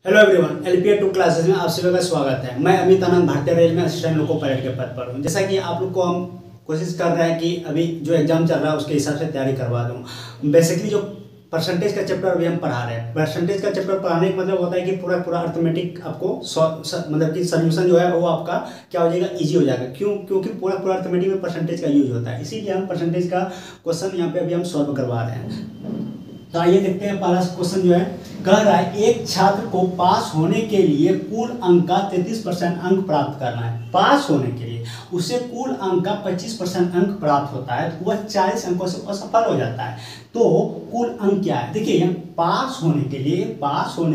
Hello everyone, LPA 2 classes में आप सभी का स्वागत है। मैं अमित आनंद भारतीय रेल में असिस्टेंट लोको पायलट के पद पर हूँ। जैसा कि आप लोग को हम कोशिश कर रहे हैं कि अभी जो एग्जाम चल रहा है उसके हिसाब से तैयारी करवा दूँ। बेसिकली जो परसेंटेज का चैप्टर अभी हम पढ़ा रहे हैं, परसेंटेज का चैप्टर पढ़ाने का मतलब होता है कि पूरा अर्थमेटिक आपको मतलब कि सोल्यूशन जो है वो आपका क्या हो जाएगा, ईजी हो जाएगा। क्योंकि पूरा अर्थमेटिक में परसेंटेज का यूज होता है, इसीलिए हम परसेंटेज का क्वेश्चन यहाँ पे अभी हम सॉल्व करवा रहे हैं। तो आइए देखते हैं। पहला क्वेश्चन जो है कह रहा है एक छात्र को पास होने के लिए कुल अंक का 33% अंक प्राप्त करना है। पास होने के लिए उसे कुल अंक का 25% अंक प्राप्त होता है तो वह 40 अंकों से असफल हो जाता है। तो कुल अंक क्या है, देखिए पास होने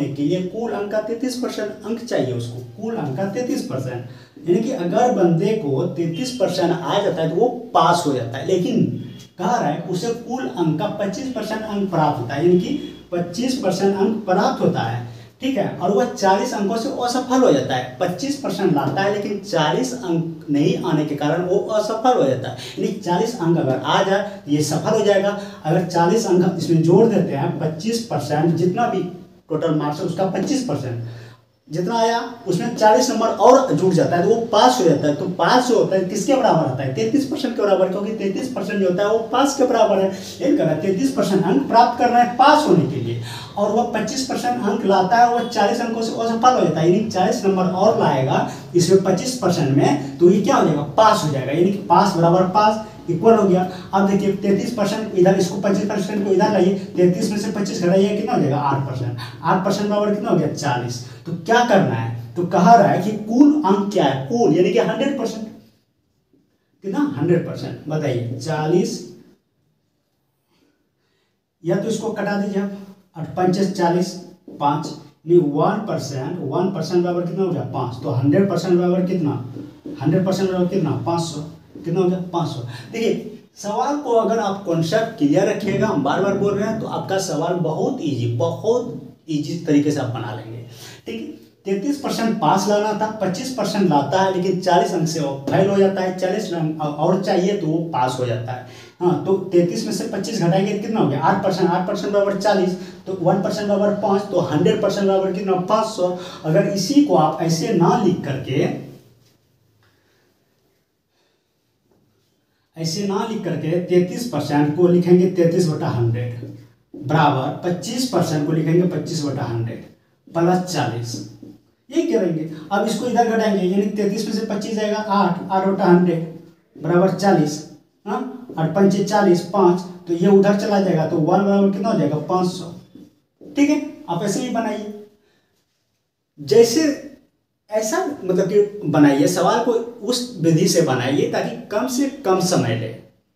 के लिए कुल अंक का 33% अंक चाहिए उसको, कुल अंक का 33%। यानी कि अगर बंदे को 33% आ जाता है तो वो पास हो जाता है। लेकिन कह रहा है उसे कुल अंक का 25% अंक प्राप्त होता है, यानी कि 25% अंक प्राप्त होता है, ठीक है। और वह 40 अंकों से असफल हो जाता है। 25% लाता है लेकिन 40 अंक नहीं आने के कारण वो असफल हो जाता है। यानी 40 अंक अगर आ जाए तो ये सफल हो जाएगा। अगर 40 अंक इसमें जोड़ देते हैं, 25% जितना भी टोटल मार्क्स है उसका 25% जितना आया उसमें 40 नंबर और जुड़ जाता है तो वो पास हो जाता है। तो पास जो होता है किसके बराबर आता है, 33% के बराबर, क्योंकि 33% जो होता है वो पास के बराबर है। ये कहना है 33% अंक प्राप्त करना है पास होने के लिए, और वह 25% अंक लाता है, वह 40 अंकों से असफल हो जाता है। यानी 40 नंबर और लाएगा इसमें 25% में, तो ये क्या हो जाएगा, पास हो जाएगा। यानी कि पास बराबर पास इक्वल हो गया। अब देखिए 33% इधर, इसको 25% को इधर लाइए, 33 में से 25 घटाइए, कितना हो जाएगा 8%। 8% बराबर कितना हो गया 40। तो क्या करना है, तो कह रहा है कि कुल अंक क्या है, कुल यानी कि 100%, कितना 100%, बताइए 40, या तो इसको कटा दीजिए आप, 8 पंचे 40, 5 1% बराबर कितना हो गया 5। तो 100% बराबर कितना, 100% बराबर कितना 500, कितना हो गया 500। देखिए सवाल को अगर आप कॉन्सेप्ट क्लियर रखिएगा, हम बार बार बोल रहे हैं, तो आपका सवाल बहुत इजी तरीके से आप बना लेंगे, ठीक है। 33% पास लाना था, 25% लाता है लेकिन 40 अंक से फेल हो जाता है। 40 अंक और चाहिए तो वो पास हो जाता है। हाँ, तो 33 में से 25 घटाएंगे कितना हो गया 8%। 8% बराबर 40, तो 1% बराबर 5, तो 100% बराबर कितना 500। अगर इसी को आप ऐसे ना लिख करके 33% को लिखेंगे 33/100 बराबर 25% को लिखेंगे 25/100 प्लस 40, ये करेंगे। अब इसको इधर घटाएंगे, यानी 33 में से 25 जाएगा 8/100 बराबर 40, हाँ 8 पंचे 40, 5, तो ये उधर चला जाएगा, तो 1 बराबर कितना हो जाएगा 500, ठीक है। आप ऐसे ही बनाइए, जैसे ऐसा मतलब कि बनाइए, सवाल को उस विधि से बनाइए ताकि कम से कम समय ले।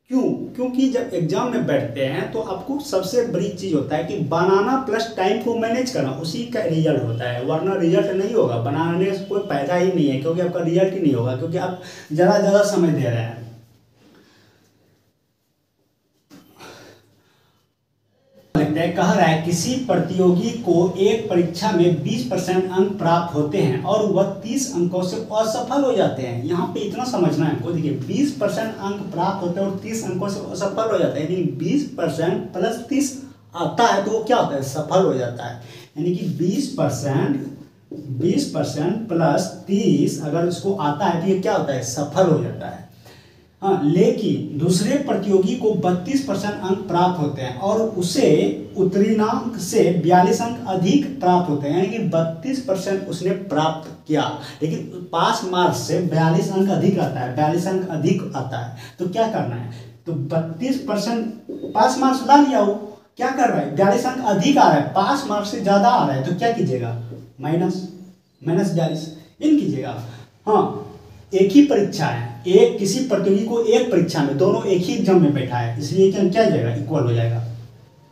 क्योंकि जब एग्जाम में बैठते हैं तो आपको सबसे बड़ी चीज़ होता है कि बनाना प्लस टाइम को मैनेज करना, उसी का रिजल्ट होता है। वरना रिजल्ट नहीं होगा, बनाने से कोई फायदा ही नहीं है, क्योंकि आपका रिजल्ट ही नहीं होगा, क्योंकि आप ज़्यादा समय दे रहे हैं। कह रहा है किसी प्रतियोगी को एक परीक्षा में 20% अंक प्राप्त होते हैं और वह 30 अंकों से असफल हो जाते हैं। यहाँ पे इतना समझना है, देखिए 20% अंक प्राप्त होते हैं और 30 अंकों से असफल हो जाता है। यानी 20% प्लस 30 आता है तो वो क्या होता है, सफल हो जाता है। यानी कि 20% प्लस 30 अगर इसको आता है तो ये क्या होता है, सफल हो जाता है। हाँ, लेकिन दूसरे प्रतियोगी को 32% अंक प्राप्त होते हैं और उसे उत्तीर्णांक से 42 अंक अधिक प्राप्त होते हैं। यानी कि 32% उसने प्राप्त किया लेकिन पास मार्क्स से 42 अंक अधिक आता है, 42 अंक अधिक आता है। तो क्या करना है, तो 32% पास मार्क्स ला लिया, वो क्या कर रहा है 42 अंक अधिक आ रहा है, पास मार्क्स से ज्यादा आ रहा है, तो क्या कीजिएगा माइनस 42 इन कीजिएगा। हाँ, एक ही परीक्षा है, एक किसी प्रतियोगी को एक परीक्षा में, दोनों एक ही एग्जाम में बैठा है, इसलिए क्या हो जाएगा, इक्वल हो जाएगा।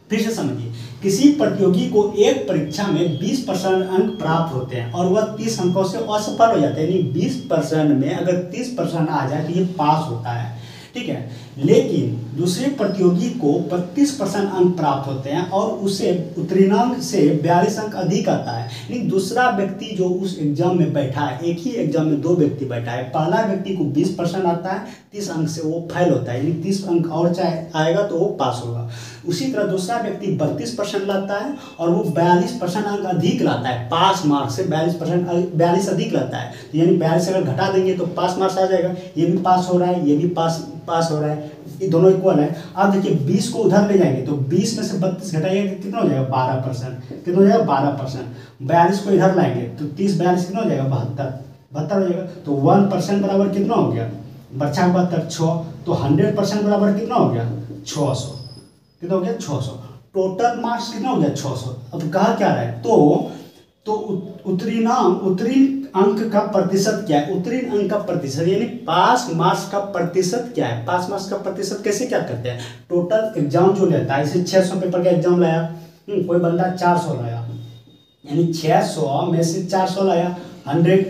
फिर से समझिए, किसी प्रतियोगी को एक परीक्षा में 20% अंक प्राप्त होते हैं और वह 30 अंकों से असफल हो जाते हैं। यानी 20% में अगर 30% आ जाए तो ये पास होता है, ठीक है। लेकिन दूसरे प्रतियोगी को 32% अंक प्राप्त होते हैं और उसे उत्तीर्णांक से 42 अंक अधिक आता है। लेकिन दूसरा व्यक्ति जो उस एग्जाम में बैठा है, एक ही एग्जाम में 2 व्यक्ति बैठा है, पहला व्यक्ति को 20% आता है, 30 अंक से वो फेल होता है, यानी 30 अंक और चाहे आएगा तो वो पास होगा। उसी तरह दूसरा व्यक्ति 32% लाता है और वो 42% अंक अधिक लाता है, पास मार्क से 42 अधिक लाता है, तो यानी 42 अगर घटा देंगे तो पास मार्क्स आ जाएगा। ये भी पास हो रहा है, ये भी पास हो रहा है, ये दोनों इक्वल है। अब देखिए 20 को उधर ले जाएंगे तो 20 में से 32 घटाइएगा कितना हो जाएगा 12%, कितना हो जाएगा 12%। 42 को इधर लाएंगे तो 30 42 कितना हो जाएगा 72 हो जाएगा। तो 1% बराबर कितना हो गया, बचा 72 6, तो 100% बराबर कितना हो गया 600, कितना हो गया 600। टोटल मार्क्स कितना हो गया 600। अब कहा क्या रहा है, तो उत्तीर्ण अंक का प्रतिशत क्या है, उत्तीर्ण अंक का प्रतिशत यानी पास मार्क्स का प्रतिशत क्या है। पास मार्क्स का प्रतिशत कैसे क्या करते हैं, टोटल एग्जाम जो लेता है, इसे 600 पेपर का एग्जाम लाया, कोई बंदा 400 लाया, यानी 600 में से 400 लाया 100,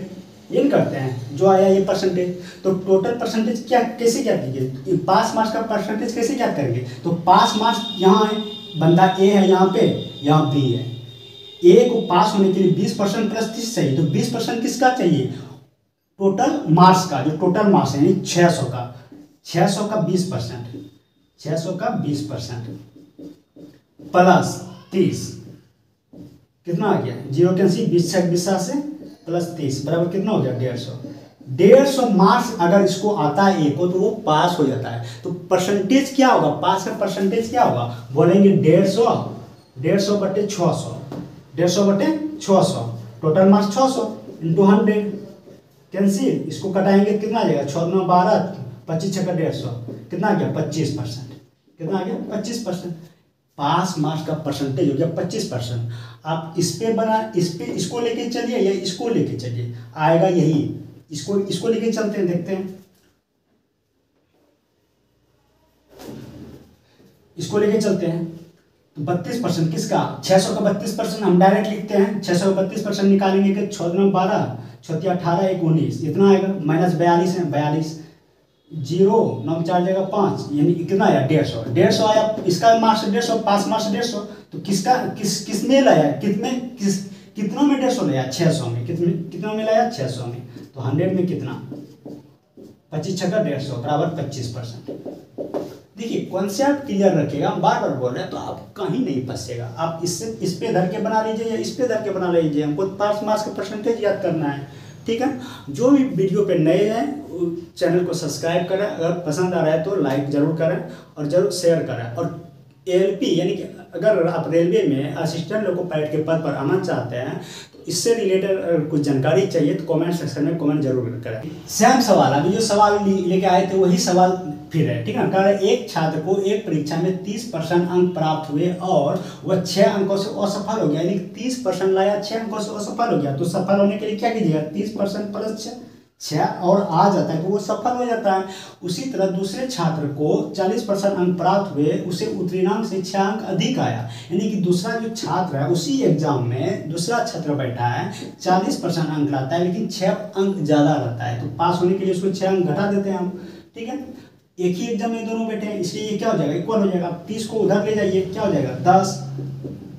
ये करते हैं जो आया ये परसेंटेज। तो टोटल परसेंटेज क्या कैसे क्या कीजिए, पास मार्क्स का परसेंटेज कैसे क्या करेंगे। तो पास मार्क्स यहाँ है, बंदा ए है यहाँ पे, यहाँ बी है। ए को पास होने के लिए 20% प्लस 30 चाहिए, तो 20% किसका चाहिए, टोटल मार्क्स का, जो टोटल मार्क्स है यानी 600 का 20%, 600 का 20% प्लस 30 कितना आ गया, 0 कैंसिल 20 से प्लस 30 बराबर कितना हो गया 150 मार्क्स अगर इसको आता है ए को तो वो पास हो जाता है। तो परसेंटेज क्या होगा, पास का परसेंटेज क्या होगा, बोलेंगे 150 बटे 600, 150/600, टोटल मार्क्स 600 इंटू 100 कैंसिल, इसको कटाएंगे कितना आ जाएगा 6 9 12 25 6 का 150, कितना आ गया 25%, कितना आ गया 25%। पास मार्क्स का परसेंटेज हो गया 25%। आप इस पे इसको लेके चलिए या इसको लेके चलिए, आएगा यही, इसको लेके चलते हैं, देखते हैं, इसको लेके चलते हैं। तो 32% किसका, 600 का 32% हम डायरेक्ट लिखते हैं, 600 का 32% निकालेंगे कि 6 9 12 6 18 1 19 इतना आएगा, माइनस 42 है 42, 0 9 4 जगह 5 यानी कितना आया 150 आया। इसका मार्क्स 150, पास मार्क्स 150, तो किस में लाया, कितनों में 150 लाया 600 में, कितनों में लाया 600 में, तो 100 में कितना 25 6 का 150 बराबर 25%। देखिए कॉन्सेप्ट क्लियर रखिएगा, हम बार बार बोल रहे हैं तो आप कहीं नहीं फंसेगा। आप इस पे धर के बना लीजिए या इस पे धर के बना लीजिए, हमको पास मार्क्स का परसेंटेज याद करना है, ठीक है। जो भी वीडियो पे नए हैं चैनल को सब्सक्राइब करें, अगर पसंद आ रहा है तो लाइक जरूर करें और जरूर शेयर करें। और एलपी यानी कि अगर आप रेलवे में असिस्टेंट लोको पायलट के पद पर आना चाहते हैं तो इससे रिलेटेड अगर कुछ जानकारी चाहिए तो कमेंट सेक्शन में कमेंट जरूर करें। सेम सवाल, अभी जो सवाल लेके आए थे वही सवाल फिर है, ठीक है। कारण एक छात्र को एक परीक्षा में 30% अंक प्राप्त हुए और वह 6 अंकों से असफल हो गया, यानी 30% लाया 6 अंकों से असफल हो गया, तो सफल होने के लिए क्या कीजिएगा 30% प्लस 6 और आ जाता है तो वो सफल हो जाता है। उसी तरह दूसरे छात्र को 40% अंक प्राप्त हुए, उसे उत्तीर्णांक से 6 अंक अधिक आया, यानी कि दूसरा जो छात्र है उसी एग्जाम में दूसरा छात्र बैठा है 40% अंक लाता है लेकिन 6 अंक ज़्यादा लाता है, तो पास होने के लिए उसको 6 अंक घटा देते हैं हम, ठीक है। एक ही एग्जाम में दोनों बैठे हैं इसलिए ये क्या हो जाएगा इक्वल हो जाएगा। 30 को उधर ले जाइए क्या हो जाएगा 10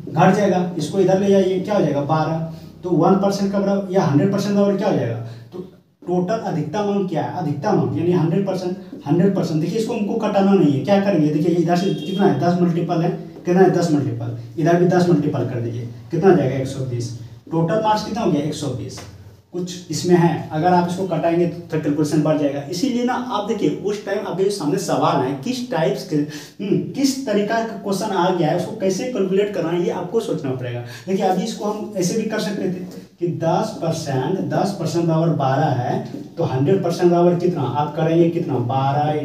घट जाएगा, इसको इधर ले जाइए क्या हो जाएगा 12, तो 1% का बराबर या 100% बराबर क्या हो जाएगा। तो टोटल अधिकतम अंक क्या है, अधिकतम अंक यानी 100%। देखिए इसको हमको कटाना नहीं है, क्या करेंगे देखिए इधर से कितना है 10 मल्टीपल है, कितना है 10 मल्टीपल, इधर भी 10 मल्टीपल कर दीजिए कितना आ जाएगा 120, टोटल मार्क्स कितना हो गया 120। कुछ इसमें है, अगर आप इसको कटाएंगे तो कैलकुलेशन बढ़ जाएगा। इसीलिए ना आप देखिए उस टाइम आपके सामने सवाल है किस टाइप्स के किस तरीका का क्वेश्चन आ गया है, उसको कैसे कैलकुलेट करना है ये आपको सोचना पड़ेगा। देखिए अभी इसको हम ऐसे भी कर सकते थे कि 10% बराबर 12 है तो 100% बराबर कितना आप करेंगे कितना 12 ×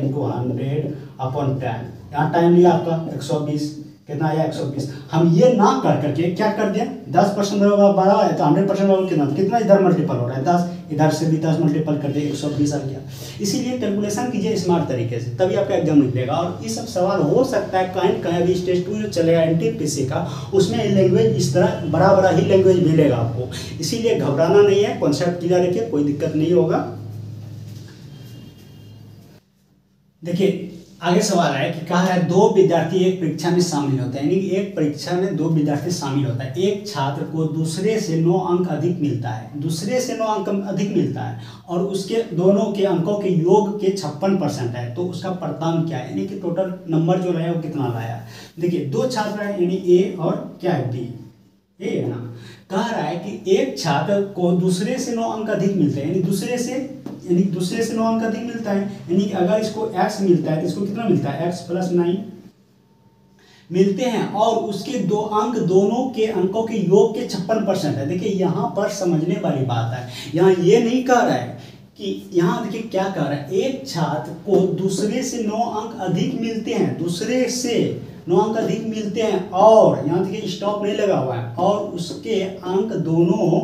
100/10, यहाँ टाइम लिया आपका 120, कितना आया 120। हम ये ना कर करके क्या कर दिया 10% बराबर 12 है तो 100% बराबर कितना इधर मल्टीपल हो रहा है 10, इधर से भी 10 मल्टीपल कर दिया 120 आ गया। इसीलिए कैलकुलेशन कीजिए स्मार्ट तरीके से, तभी आपका एग्जाम निकलेगा। और ये सब सवाल हो सकता है कहीं कहीं अभी स्टेज 2 जो चलेगा NTPC का, उसमें लैंग्वेज इस तरह बड़ा ही लैंग्वेज मिलेगा आपको, इसीलिए घबराना नहीं है, कॉन्सेप्ट क्लियर रखिए, कोई दिक्कत नहीं होगा। देखिए आगे सवाल है कि कहा है दो विद्यार्थी एक परीक्षा में शामिल होते हैं, यानी कि एक परीक्षा में दो विद्यार्थी शामिल होता है। एक छात्र को दूसरे से 9 अंक अधिक मिलता है, दूसरे से 9 अंक अधिक मिलता है और उसके दोनों के अंकों के योग के 56% है, तो उसका प्राप्तांक क्या है, यानी कि टोटल नंबर जो लाया वो कितना लाया। देखिए दो छात्र है, यानी ए और क्या है बी, ए है ना। कह रहा है कि एक छात्र को दूसरे से 9 अंक अधिक मिलते हैं, यानी दूसरे से 9 अंक अधिक मिलता है, यानी कि अगर इसको x मिलता है तो इसको कितना मिलता है, x + 9 मिलते हैं और उसके दो अंक दोनों के अंकों के योग के 56% है। देखिए यहाँ पर समझने वाली बात है, यहाँ ये नहीं कह रहा है कि, यहाँ देखिए क्या कह रहा है, एक छात्र को दूसरे से 9 अंक अधिक मिलते हैं, दूसरे से 9 अंक अधिक मिलते हैं और यहाँ देखिए स्टॉप नहीं लगा हुआ है, और उसके अंक दोनों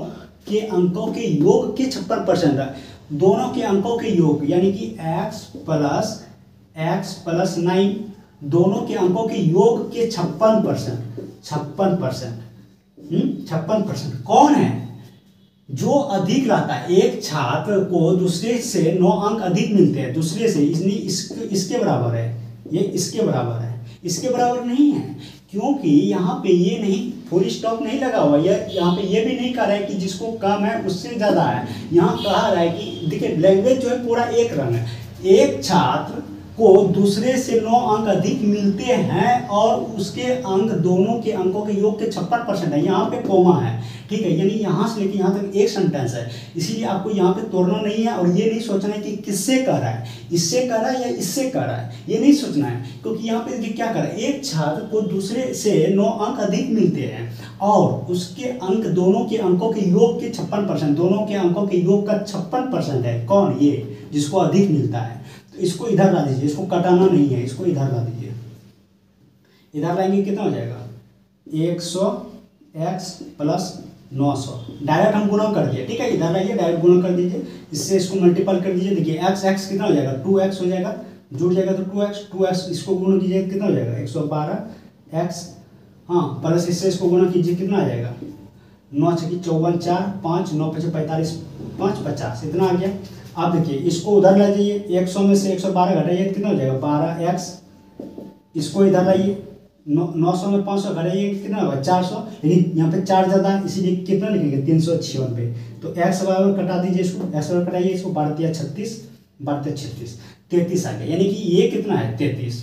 के अंकों के योग के 56% है। दोनों के अंकों के योग यानी कि x + 9 दोनों के अंकों के योग के 56% कौन है जो अधिक लाता है। एक छात्र को दूसरे से 9 अंक अधिक मिलते हैं, दूसरे से, इसके बराबर है, ये इसके बराबर है, इसके बराबर नहीं है, क्योंकि यहाँ पे ये नहीं, फुल स्टॉप नहीं लगा हुआ, यहाँ पे ये भी नहीं कह रहा है कि जिसको कम है उससे ज़्यादा है। यहाँ कहा रहा है कि देखिए लैंग्वेज जो है पूरा एक रंग है, एक छात्र को दूसरे से 9 अंक अधिक मिलते हैं और उसके अंक दोनों के अंकों के योग के 56% है। यहाँ पे कोमा है, ठीक है, यानी यहाँ से लेके यहाँ तक एक सेंटेंस है, इसीलिए आपको यहाँ पे तोड़ना नहीं है और ये नहीं सोचना है कि किससे कर रहा है, इससे कर रहा है या इससे कर रहा है, ये नहीं सोचना है, क्योंकि यहाँ पे क्या कर रहा है, एक छात्र को दूसरे से 9 अंक अधिक मिलते हैं और उसके अंक दोनों के अंकों के योग के 56%, दोनों के अंकों के योग का 56% है। कौन, ये जिसको अधिक मिलता है। तो इसको इधर ला दीजिए, इसको कटाना नहीं है, इसको इधर ला दीजिए, इधर लाएंगे कितना हो जाएगा, 100x + 900, डायरेक्ट हम गुणा कर दिए, ठीक है, इधर लाइए डायरेक्ट गुणा कर दीजिए, इससे इसको मल्टीपल कर दीजिए। देखिए x कितना हो जाएगा, 2x हो जाएगा, जुड़ जाएगा तो 2x इसको गुणा कीजिए कितना हो जाएगा, 112x, हाँ प्लस इससे इसको गुणा कीजिए कितना आ जाएगा, 9 × 54 4 5 9 × 45 5 50, इतना आ गया। आप देखिए इसको उधर ला जाइए, 100 में से 112 घटाइए कितना हो जाएगा, 12x, इसको इधर लाइए, 900 में 500 घटाइए कितना होगा, 400, लेकिन यहाँ पे 4 ज़्यादा है इसीलिए कितना लिखेंगे, 396 तो x बराबर कटा दीजिए, इसको x बराबर कटाइए, इसको 12 × 36 12 × 36 33 आ गया, यानी कि ये कितना है 33,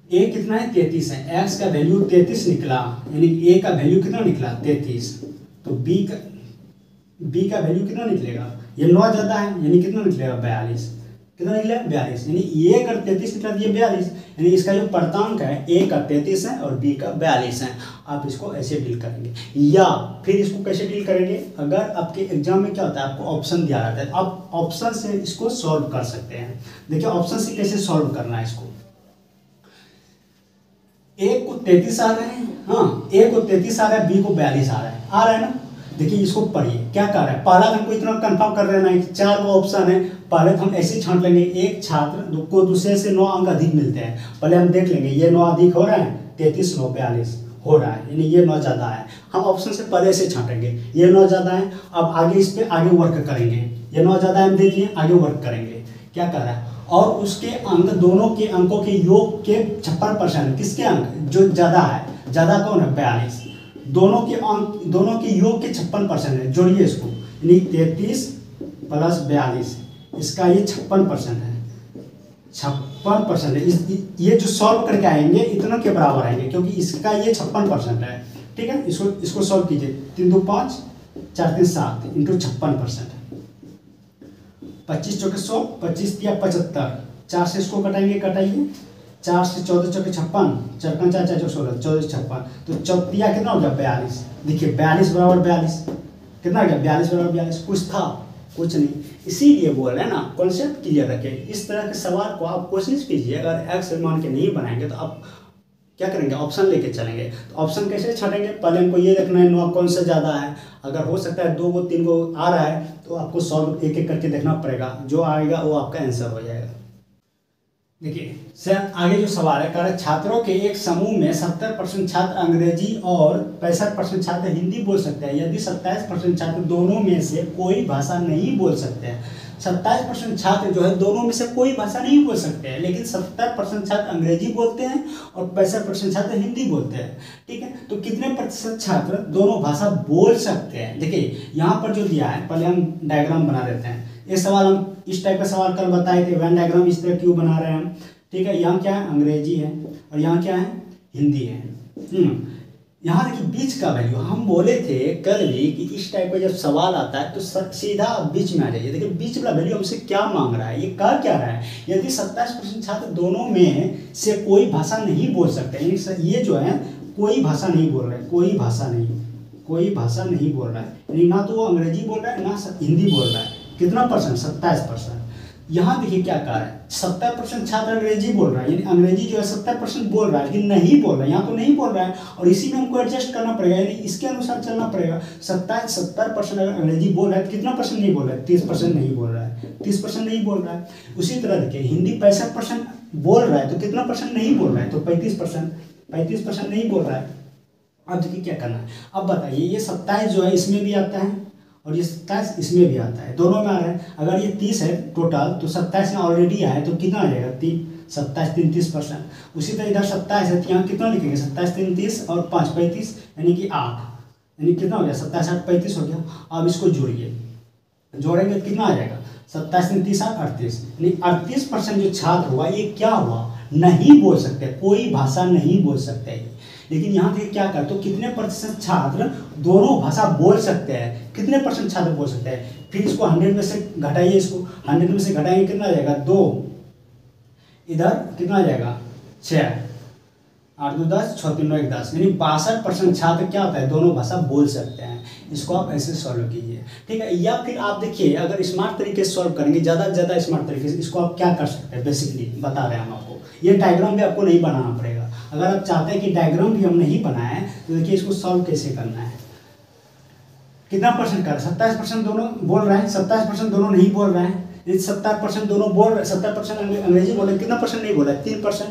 a कितना है 33 है, x का वैल्यू 33 निकला, यानी कि a का वैल्यू कितना निकला 33, तो b का वैल्यू कितना निकलेगा, ये 9 ज़्यादा है यानी कितना निकलेगा 42, कितना निकलेगा 42, यानी a का 33 निकला, ये 42, यानी इसका जो प्राप्तांक है a का 33 है और b का 42 है। आप इसको ऐसे डील करेंगे, या फिर इसको कैसे डील करेंगे, अगर आपके एग्जाम में क्या होता है आपको ऑप्शन दिया जाता है, आप ऑप्शन से इसको सॉल्व कर सकते हैं। देखिए ऑप्शन से कैसे सॉल्व करना है इसको, a को 33 आ रहे हैं, हाँ a को 33 आ रहा है, b को 42 आ रहा है ना। देखिए इसको पढ़िए क्या कर रहा है, पहला हमको इतना कंफर्म कर लेना है कि 4 ऑप्शन है, पहले तो हम ऐसे ही छांट लेंगे, एक छात्र को दूसरे से 9 अंक अधिक मिलते हैं, पहले हम देख लेंगे ये 9 अधिक हो रहा है, 33 9 42 हो रहा है, यानी ये 9 ज़्यादा है, हम ऑप्शन से पहले से छांटेंगे, ये 9 ज़्यादा है। अब आगे इस पर आगे वर्क करेंगे, ये 9 ज़्यादा है हम देख लिए, आगे वर्क करेंगे, क्या कर रहा है, और उसके अंक दोनों के अंकों के योग के 56%, किसके अंक जो ज़्यादा है, ज़्यादा कौन है 42, दोनों के अंक दोनों के योग के 56% है, जोड़िए इसको, यानी 33 + 42, इसका ये 56% है, 56% है। ये जो सॉल्व करके आएंगे इतना के बराबर आएंगे, क्योंकि इसका ये 56% है, ठीक है। इसको सॉल्व कीजिए, 3 2 5 4 3 7 × 56%, 25 × 100 25 × 75, 4 से इसको कटाइए 4 से 14 × 56, 4 × 4 4 16 14 56, तो चौथिया कितना हो गया 42। देखिए 42 = 42 कितना हो गया, 42 = 42, कुछ था कुछ नहीं, इसीलिए बोल रहे हैं ना कॉन्सेप्ट क्लियर रखें। इस तरह के सवाल को आप कोशिश कीजिए, अगर एक्स मान के नहीं बनाएंगे तो आप क्या करेंगे, ऑप्शन लेके चलेंगे। तो ऑप्शन कैसे छाटेंगे, पहले हमको ये देखना है 9 कौन सा ज़्यादा है, अगर हो सकता है 2 को 3 को आ रहा है तो आपको सॉल्व एक एक करके देखना पड़ेगा, जो आएगा वो आपका आंसर हो जाएगा। देखिए सर, आगे जो सवाल है, कह रहे छात्रों के एक समूह में 70% छात्र अंग्रेजी और 65% छात्र हिंदी बोल सकते हैं। यदि 27% छात्र दोनों में से कोई भाषा नहीं बोल सकते हैं। 27% छात्र जो है दोनों में से कोई भाषा नहीं बोल सकते हैं, लेकिन 70% छात्र अंग्रेजी बोलते हैं और 65% छात्र हिंदी बोलते हैं। ठीक है, तो कितने प्रतिशत छात्र दोनों भाषा बोल सकते हैं? देखिए यहाँ पर जो दिया है, पहले हम डायग्राम बना देते हैं। ये सवाल हम इस टाइप का सवाल कल बताए थे, वेन डायग्राम इस तरह क्यों बना रहे हैं हम। ठीक है, यहाँ क्या है, अंग्रेजी है और यहाँ क्या है, हिंदी है। यहाँ देखिए बीच का वैल्यू, हम बोले थे कल भी कि इस टाइप का जब सवाल आता है तो सीधा बीच में आ जाइए। देखिए बीच वाला वैल्यू हमसे क्या मांग रहा है, ये कह क्या रहा है, यदि 27% छात्र दोनों में से कोई भाषा नहीं बोल सकते, ये जो है कोई भाषा नहीं बोल रहे, कोई भाषा नहीं बोल रहा है, यानी ना तो वो अंग्रेजी बोल रहा है ना हिंदी बोल रहा है। कितना परसेंट, 27%। यहाँ देखिए क्या कह रहा है, 70% छात्र अंग्रेजी बोल रहा है, यानी अंग्रेजी जो है 70% बोल रहा है, लेकिन नहीं बोल रहा है, यहाँ तो नहीं बोल रहा है, और इसी में हमको एडजस्ट करना पड़ेगा, यानी इसके अनुसार चलना पड़ेगा। 70% अगर अंग्रेजी बोल रहा है तो कितना परसेंट नहीं बोल रहा है, 30% नहीं बोल रहा है, 30% नहीं बोल रहा है। उसी तरह देखिए हिंदी 65% बोल रहा है तो कितना परसेंट नहीं बोल रहा है, तो 35% नहीं बोल रहा है। अब देखिए क्या करना है, अब बताइए ये 27 जो है इसमें भी आता है और ये 27 इसमें भी आता है, दोनों में आ रहा है। अगर ये 30 है टोटल तो 27 में ऑलरेडी आया है तो कितना आ जाएगा, 27 3 30%। उसी तरह इधर 27 है तो यहाँ कितना लिखेंगे, 27 3 30 और 5 35, यानी कि 8, यानी कितना हो गया, 27 8 35 हो गया। अब इसको जोड़िए, जोड़ेंगे तो कितना आ जाएगा, 27 3 30 8 38, यानी 38% जो छात्र हुआ ये क्या हुआ, नहीं बोल सकते, कोई भाषा नहीं बोल सकते। लेकिन यहाँ देखिए क्या कर, तो कितने प्रतिशत छात्र दोनों भाषा बोल सकते हैं, कितने परसेंट छात्र बोल सकते हैं। फिर इसको 100 में से घटाइए, इसको 100 में से घटाएंगे कितना आ जाएगा, 2, इधर कितना आ जाएगा 6, 8 2 10, 6 3 9 1 10, यानी 62% छात्र क्या होता है, दोनों भाषा बोल सकते हैं। इसको आप ऐसे सॉल्व कीजिए, ठीक है। या फिर आप देखिए अगर स्मार्ट तरीके से सॉल्व करेंगे, ज़्यादा से ज़्यादा स्मार्ट तरीके से, इसको आप क्या कर सकते हैं, बेसिकली बता रहे हैं हम आपको। ये डायग्राम भी आपको नहीं बनाना पड़ेगा। अगर आप चाहते हैं कि डायग्राम भी हम नहीं बनाएं तो देखिए इसको सॉल्व कैसे करना है। कितना परसेंट कर, 27% दोनों बोल रहे हैं, 27% दोनों नहीं बोल रहे हैं। 70% दोनों बोल रहे, 70% अंग्रेजी बोल रहे, कितना परसेंट नहीं बोल रहा है, 3%।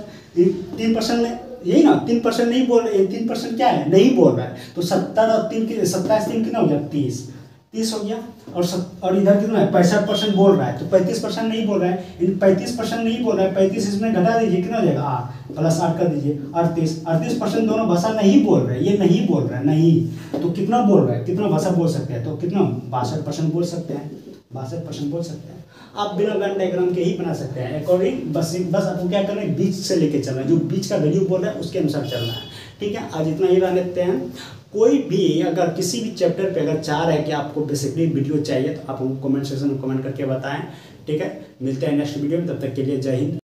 3% में यही ना, 3% नहीं बोल रहे, 3% क्या है, नहीं बोल रहा है। तो 70 और 3 की 27 3 कितना हो गया, 30 हो गया। और इधर कितना है, 65% बोल रहा है, तो 35% नहीं बोल रहा है। इन 35% नहीं बोल रहा है, 35 इसमें घटा दीजिए, कितना हो जाएगा 8 प्लस 8 कर दीजिए, 38% दोनों भाषा नहीं बोल रहे, ये नहीं बोल रहा है, नहीं। तो कितना बोल रहा है, कितना भाषा बोल सकते हैं, तो कितना 62% बोल सकते हैं, 62% बोल सकते हैं। आप बिना वेन डायग्राम के ही बना सकते हैं अकॉर्डिंग, बस आपको क्या करना है, बीच से लेके चलना है, जो बीच का वैल्यू बोल रहा है उसके अनुसार चलना है, ठीक है। आज इतना ही रह लेते हैं। कोई भी अगर किसी भी चैप्टर पे अगर चाह रहे हैं कि आपको बेसिकली वीडियो चाहिए तो आप हमको कमेंट सेक्शन में कमेंट करके बताएं, ठीक है। मिलते हैं नेक्स्ट वीडियो में, तब तक के लिए जय हिंद।